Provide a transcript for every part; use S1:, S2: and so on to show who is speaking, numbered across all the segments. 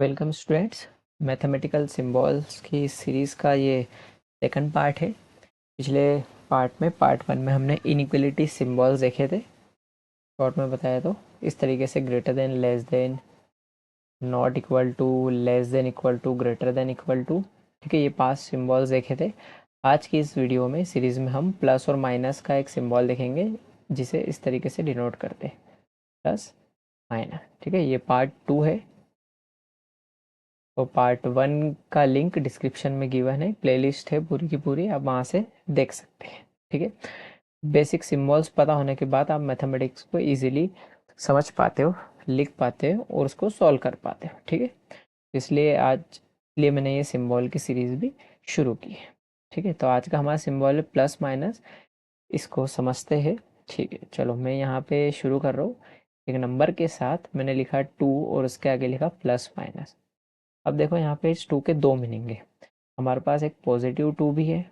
S1: Welcome students. Mathematical symbols की series का ये सेकंड पार्ट है। पिछले पार्ट में पार्ट 1 में हमने इनइक्वलिटी सिंबल्स देखे थे। शॉर्ट में बताया तो इस तरीके से greater than, less than, not equal to, less than equal to, greater than equal to. ठीक है, ये 5 सिंबल्स देखे थे। आज की इस वीडियो में सीरीज़ में हम प्लस और माइनस का एक सिंबल देखेंगे जिसे इस तरीके से डिनोट करते हैं, प्लस माइनस। ठीक है, ये पार्ट 2 है। तो पार्ट 1 का लिंक डिस्क्रिप्शन में गिवन है, प्लेलिस्ट है पूरी की पूरी, आप वहाँ से देख सकते हैं। ठीक है, बेसिक सिंबल्स पता होने के बाद आप मैथमेटिक्स को इजीली समझ पाते हो, लिख पाते हो और उसको सॉल्व कर पाते हो। ठीक है, इसलिए मैंने ये सिंबल की सीरीज भी शुरू की है। ठीक है, तो आज का हमारा सिंबल है प्लस माइनस, इसको समझते हैं। ठीक है, चलो मैं यहाँ पे शुरू कर रहा हूँ। एक नंबर के साथ मैंने लिखा 2 और उसके आगे लिखा प्लस माइनस। अब देखो यहाँ पे इस 2 के 2 मीनिंग है। हमारे पास एक पॉजिटिव 2 भी है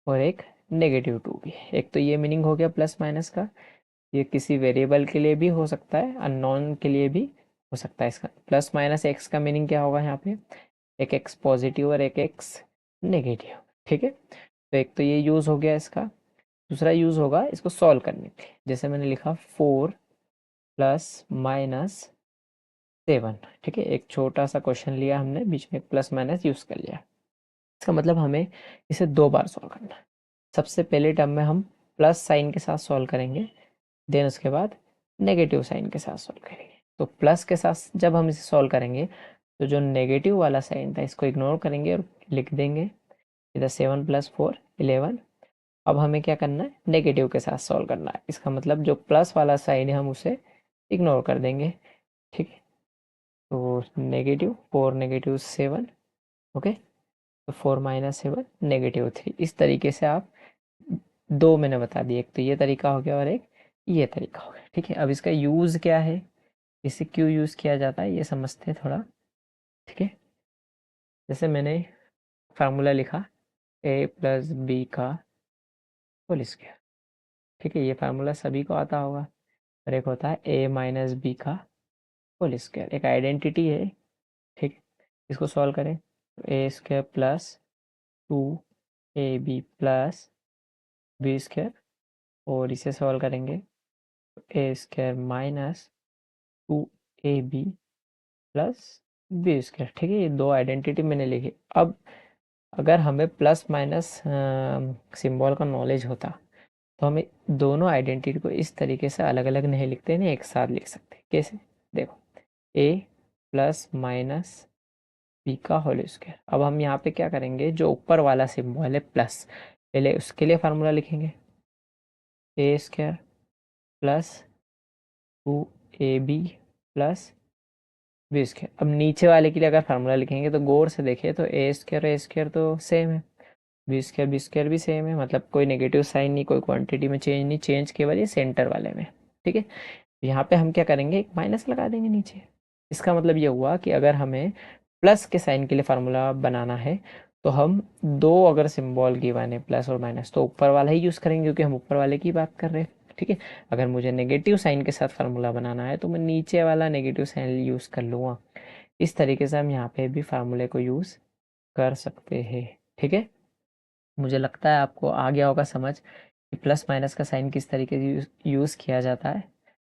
S1: और एक नेगेटिव 2 भी है। एक तो ये मीनिंग हो गया प्लस माइनस का, ये किसी वेरिएबल के लिए भी हो सकता है, अननोन के लिए भी हो सकता है। इसका प्लस माइनस एक्स का मीनिंग क्या होगा यहाँ पे, एक एक्स पॉजिटिव और एक एक्स नेगेटिव। ठीक है, तो एक तो ये यूज़ हो गया इसका। दूसरा यूज़ होगा इसको सॉल्व करने के लिए, जैसे मैंने लिखा 4 प्लस माइनस 7। ठीक है, एक छोटा सा क्वेश्चन लिया हमने, बीच में प्लस माइनस यूज़ कर लिया। इसका मतलब हमें इसे 2 बार सॉल्व करना है। सबसे पहले टर्म में हम प्लस साइन के साथ सॉल्व करेंगे, देन उसके बाद नेगेटिव साइन के साथ सॉल्व करेंगे। तो प्लस के साथ जब हम इसे सॉल्व करेंगे तो जो नेगेटिव वाला साइन था इसको इग्नोर करेंगे और लिख देंगे इधर 7 + 4 11। अब हमें क्या करना है, नेगेटिव के साथ सॉल्व करना है। इसका मतलब जो प्लस वाला साइन है हम उसे इग्नोर कर देंगे। ठीक है, तो -4 -7। ओके, तो 4 - 7 -3। इस तरीके से आप दो मैंने बता दिए, एक तो ये तरीका हो गया और एक ये तरीका हो गया। ठीक है, अब इसका यूज़ क्या है, इसे क्यों यूज़ किया जाता है ये समझते हैं थोड़ा। ठीक है, जैसे मैंने फार्मूला लिखा a+b का होल स्क्वायर। ठीक है, ये फार्मूला सभी को आता होगा। और एक होता है a - b का होल स्क्वायर, एक आइडेंटिटी है। ठीक है, इसको सॉल्व करें तो a² + 2ab + b², और इसे सॉल्व करेंगे तो a² - 2ab + b²। ठीक है, ये दो आइडेंटिटी मैंने लिखी। अब अगर हमें प्लस माइनस सिंबल का नॉलेज होता तो हमें दोनों आइडेंटिटी को इस तरीके से अलग अलग नहीं लिखते, नहीं एक साथ लिख सकते। कैसे, देखो a+- b का होल स्क्वायर। अब हम यहाँ पे क्या करेंगे, जो ऊपर वाला सिंबल है प्लस, पहले उसके लिए फार्मूला लिखेंगे a² + 2ab + b²। अब नीचे वाले के लिए अगर फार्मूला लिखेंगे तो गौर से देखें तो a² तो सेम है, b² भी सेम है, मतलब कोई नेगेटिव साइन नहीं, कोई क्वांटिटी में चेंज नहीं, चेंज केवल ये सेंटर वाले में। ठीक है, यहाँ पे हम क्या करेंगे, एक माइनस लगा देंगे नीचे। इसका मतलब ये हुआ कि अगर हमें प्लस के साइन के लिए फार्मूला बनाना है तो हम दो अगर सिंबल गिवन है प्लस और माइनस तो ऊपर वाला ही यूज़ करेंगे, क्योंकि हम ऊपर वाले की बात कर रहे हैं। ठीक है, अगर मुझे नेगेटिव साइन के साथ फार्मूला बनाना है तो मैं नीचे वाला नेगेटिव साइन यूज़ कर लूँगा। इस तरीके से हम यहाँ पे भी फार्मूले को यूज़ कर सकते हैं। ठीक है, मुझे लगता है आपको आ गया होगा समझ कि प्लस माइनस का साइन किस तरीके से यूज़ किया जाता है।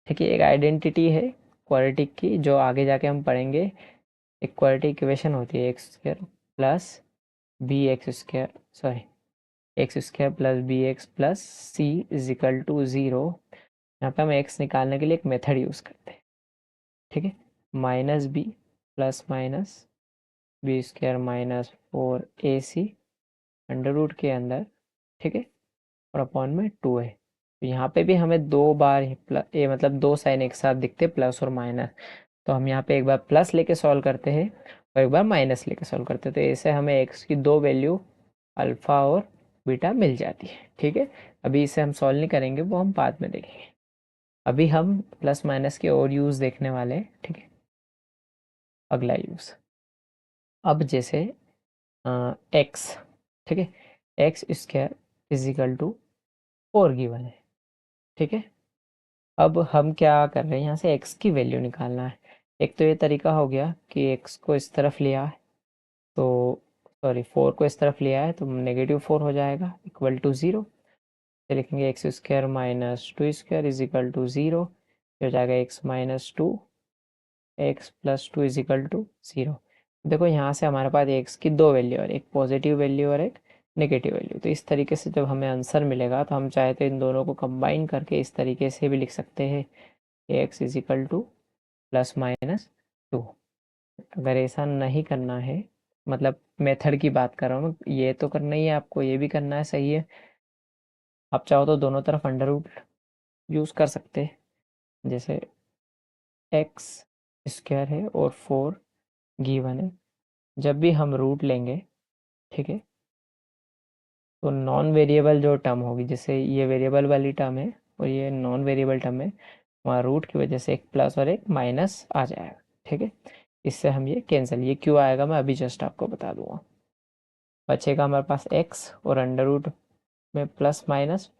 S1: ठीक है, एक आइडेंटिटी है क्वाड्रेटिक की, जो आगे जाके हम पढ़ेंगे। एक क्वाड्रेटिक इक्वेशन होती है x² + bx², sorry x² + bx + c = 0। यहाँ पे हम x निकालने के लिए एक मेथड यूज़ करते हैं। ठीक है, -b ± b² - 4ac under root के अंदर। ठीक है, और अपॉन में 2 है। तो यहाँ पे भी हमें दो बार मतलब दो साइन एक साथ दिखते, प्लस और माइनस। तो हम यहाँ पे एक बार प्लस लेके सॉल्व करते हैं और एक बार माइनस लेके सॉल्व करते हैं, तो ऐसे हमें एक्स की दो वैल्यू अल्फ़ा और बीटा मिल जाती है। ठीक है, अभी इसे हम सॉल्व नहीं करेंगे, वो हम बाद में देखेंगे। अभी हम प्लस माइनस के और यूज़ देखने वाले हैं। ठीक है, अगला यूज़, अब जैसे एक्स, ठीक है, x² = 4 गिवन है। ठीक है, अब हम क्या कर रहे हैं, यहाँ से x की वैल्यू निकालना है। एक तो ये तरीका हो गया कि एक्स को इस तरफ लिया है, तो सॉरी 4 को इस तरफ लिया है तो -4 हो जाएगा इक्वल टू 0। तो लिखेंगे x square minus two square is equal to 0। हो जाएगा x minus two x plus two is equal to 0। देखो यहाँ से हमारे पास एक्स की दो वैल्यू और एक पॉजिटिव वैल्यू और एक नेगेटिव वैल्यू। तो इस तरीके से जब हमें आंसर मिलेगा तो हम चाहे तो इन दोनों को कंबाइन करके इस तरीके से भी लिख सकते हैं, x is equal two plus minus two. अगर ऐसा नहीं करना है, मतलब मेथड की बात कर रहा हूँ, ये तो करना ही है आपको, ये भी करना है, सही है। आप चाहो तो दोनों तरफ अंडर रूट यूज़ कर सकते हैं। जैसे एक्स स्क्वायर है और 4 गिवन है, जब भी हम रूट लेंगे, ठीक है, तो नॉन वेरिएबल जो टर्म होगी, जैसे ये वेरिएबल वाली टर्म है और ये नॉन वेरिएबल टर्म है, वहाँ रूट की वजह से एक प्लस और एक माइनस आ जाएगा, ठीक है। इससे हम ये कैंसिल, ये क्यों आएगा मैं अभी जस्ट आपको बता दूंगा। बचेगा हमारे पास एक्स और अंडर रूट में प्लस माइनस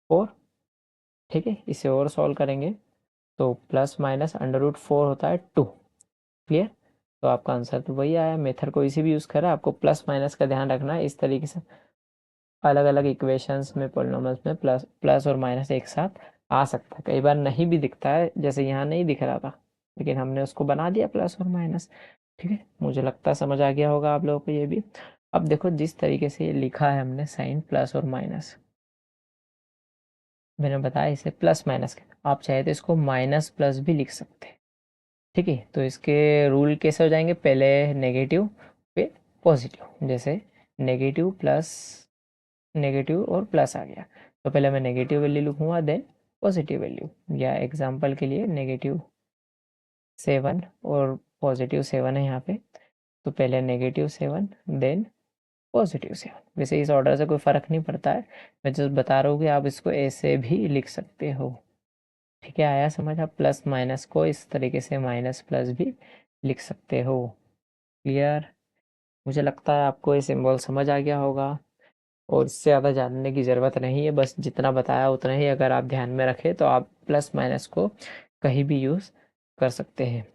S1: 4, ठीक है। इसे और सॉल्व करेंगे तो प्लस माइनस अंडर रूट 4 होता है 2। क्लियर? तो आपका आंसर तो वही आया। मेथड कोई सी भी यूज़ करा, आपको प्लस माइनस का ध्यान रखना है। इस तरीके से अलग अलग इक्वेशंस में, पॉलिनॉमियल्स में प्लस प्लस और माइनस एक साथ आ सकता है। कई बार नहीं भी दिखता है, जैसे यहाँ नहीं दिख रहा था, लेकिन हमने उसको बना दिया प्लस और माइनस, ठीक है। मुझे लगता है समझ आ गया होगा आप लोगों को ये भी। अब देखो जिस तरीके से ये लिखा है हमने साइन प्लस और माइनस, मैंने बताया इसे प्लस माइनस के, आप चाहे तो इसको माइनस प्लस भी लिख सकते हैं, ठीक है। तो इसके रूल कैसे हो जाएंगे, पहले नेगेटिव फिर पॉजिटिव। जैसे नेगेटिव प्लस नेगेटिव और प्लस आ गया, तो पहले मैं नेगेटिव वैल्यू लिखूंगा देन पॉजिटिव वैल्यू। या एग्जांपल के लिए -7 और +7 है यहाँ पे, तो पहले -7 देन +7। वैसे इस ऑर्डर से कोई फ़र्क नहीं पड़ता है, मैं जस्ट बता रहा हूँ कि आप इसको ऐसे भी लिख सकते हो, ठीक है। आया समझ? आप प्लस माइनस को इस तरीके से माइनस प्लस भी लिख सकते हो। क्लियर? मुझे लगता है आपको ये सिंबल समझ आ गया होगा और इससे ज़्यादा जानने की ज़रूरत नहीं है। बस जितना बताया उतना ही अगर आप ध्यान में रखें तो आप प्लस माइनस को कहीं भी यूज़ कर सकते हैं।